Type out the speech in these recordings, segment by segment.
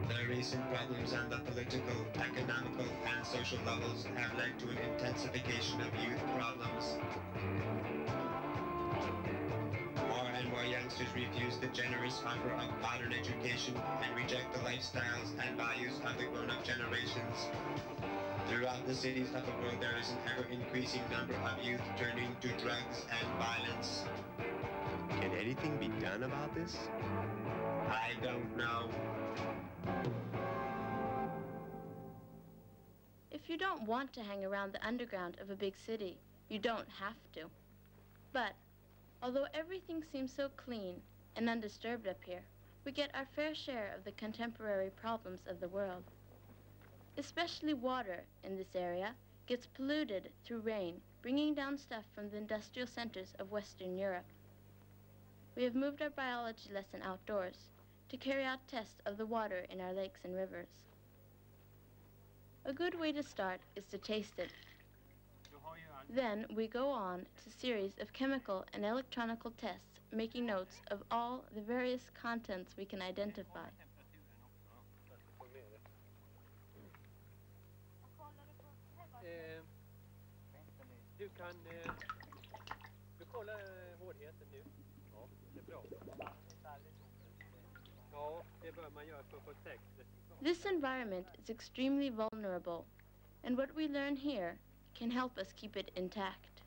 The recent problems on the political, economical, and social levels have led to an intensification of youth problems. More and more youngsters refuse the generous offer of modern education and reject the lifestyles and values of the grown-up generations. Throughout the cities of the world, there is an ever-increasing number of youth turning to drugs and violence. Can anything be done about this? I don't know. If you don't want to hang around the underground of a big city, you don't have to. But, although everything seems so clean and undisturbed up here, we get our fair share of the contemporary problems of the world. Especially water in this area gets polluted through rain, bringing down stuff from the industrial centers of Western Europe. We have moved our biology lesson outdoors to carry out tests of the water in our lakes and rivers. A good way to start is to taste it. Then we go on to a series of chemical and electronical tests, making notes of all the various contents we can identify. Du kollar hårdheten nu. Ja, det är bra. Ja, det bör man göra för att få ett säkert resultat. This environment is extremely vulnerable, and what we learn here can help us keep it intact.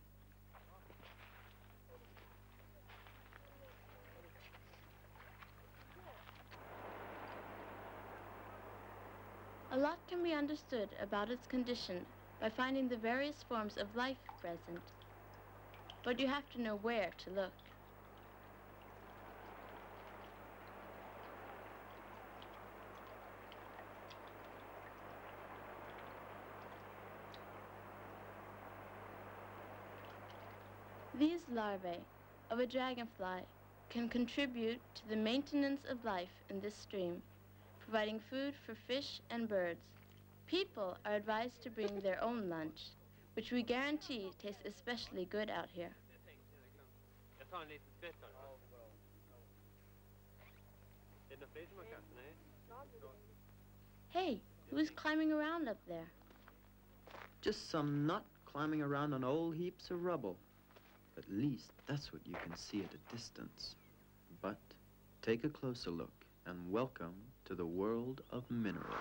A lot can be understood about its condition by finding the various forms of life present, but you have to know where to look. These larvae of a dragonfly can contribute to the maintenance of life in this stream, providing food for fish and birds. People are advised to bring their own lunch, which we guarantee tastes especially good out here. Hey, who's climbing around up there? Just some nut climbing around on old heaps of rubble. At least that's what you can see at a distance. But take a closer look and welcome to the world of minerals.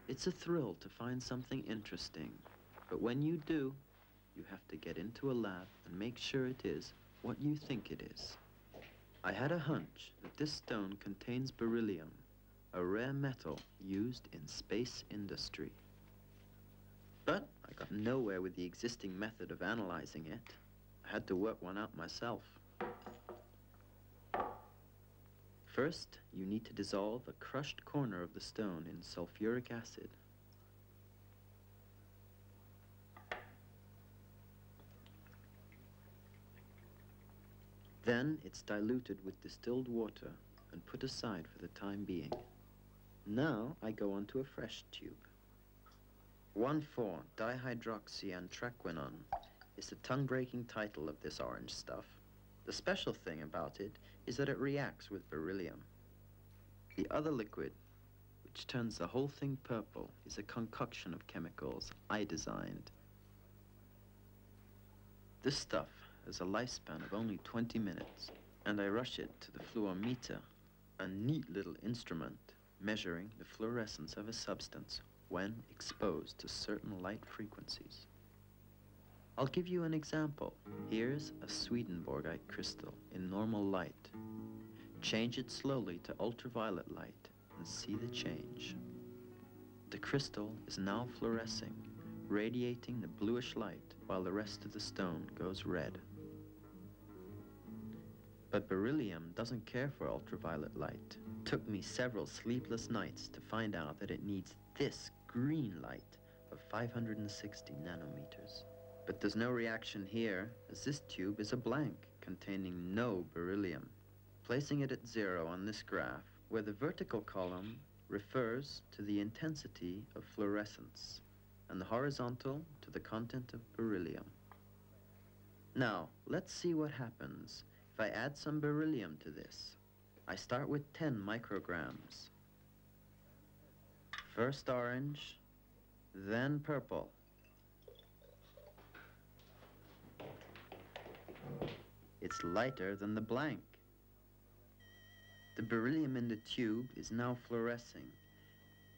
It's a thrill to find something interesting, but when you do, you have to get into a lab and make sure it is what you think it is. I had a hunch that this stone contains beryllium, a rare metal used in space industry. But I got nowhere with the existing method of analyzing it. I had to work one out myself. First, you need to dissolve a crushed corner of the stone in sulfuric acid. Then it's diluted with distilled water and put aside for the time being. Now I go on to a fresh tube. 1,4-dihydroxyantraquinone is the tongue-breaking title of this orange stuff. The special thing about it is that it reacts with beryllium. The other liquid, which turns the whole thing purple, is a concoction of chemicals I designed. This stuff has a lifespan of only 20 minutes, and I rush it to the fluorometer, a neat little instrument measuring the fluorescence of a substance when exposed to certain light frequencies. I'll give you an example. Here's a Swedenborgite crystal in normal light. Change it slowly to ultraviolet light and see the change. The crystal is now fluorescing, radiating the bluish light while the rest of the stone goes red. But beryllium doesn't care for ultraviolet light. It took me several sleepless nights to find out that it needs this green light of 560 nanometers. But there's no reaction here, as this tube is a blank. containing no beryllium, placing it at 0 on this graph, where the vertical column refers to the intensity of fluorescence, and the horizontal to the content of beryllium. Now, let's see what happens if I add some beryllium to this. I start with 10 micrograms. First orange, then purple. It's lighter than the blank. The beryllium in the tube is now fluorescing,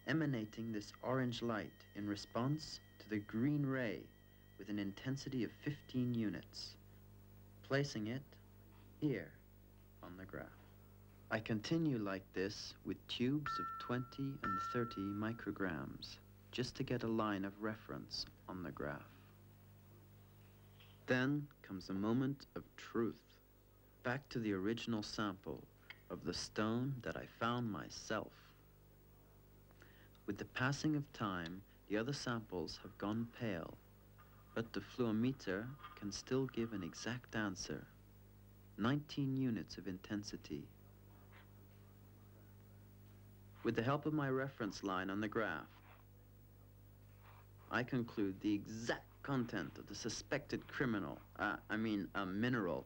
emanating this orange light in response to the green ray with an intensity of 15 units, placing it here on the graph. I continue like this with tubes of 20 and 30 micrograms, just to get a line of reference on the graph. Then comes a moment of truth, back to the original sample of the stone that I found myself. With the passing of time, the other samples have gone pale, but the fluometer can still give an exact answer. 19 units of intensity. With the help of my reference line on the graph, I conclude the exact content of the suspected criminal, mineral,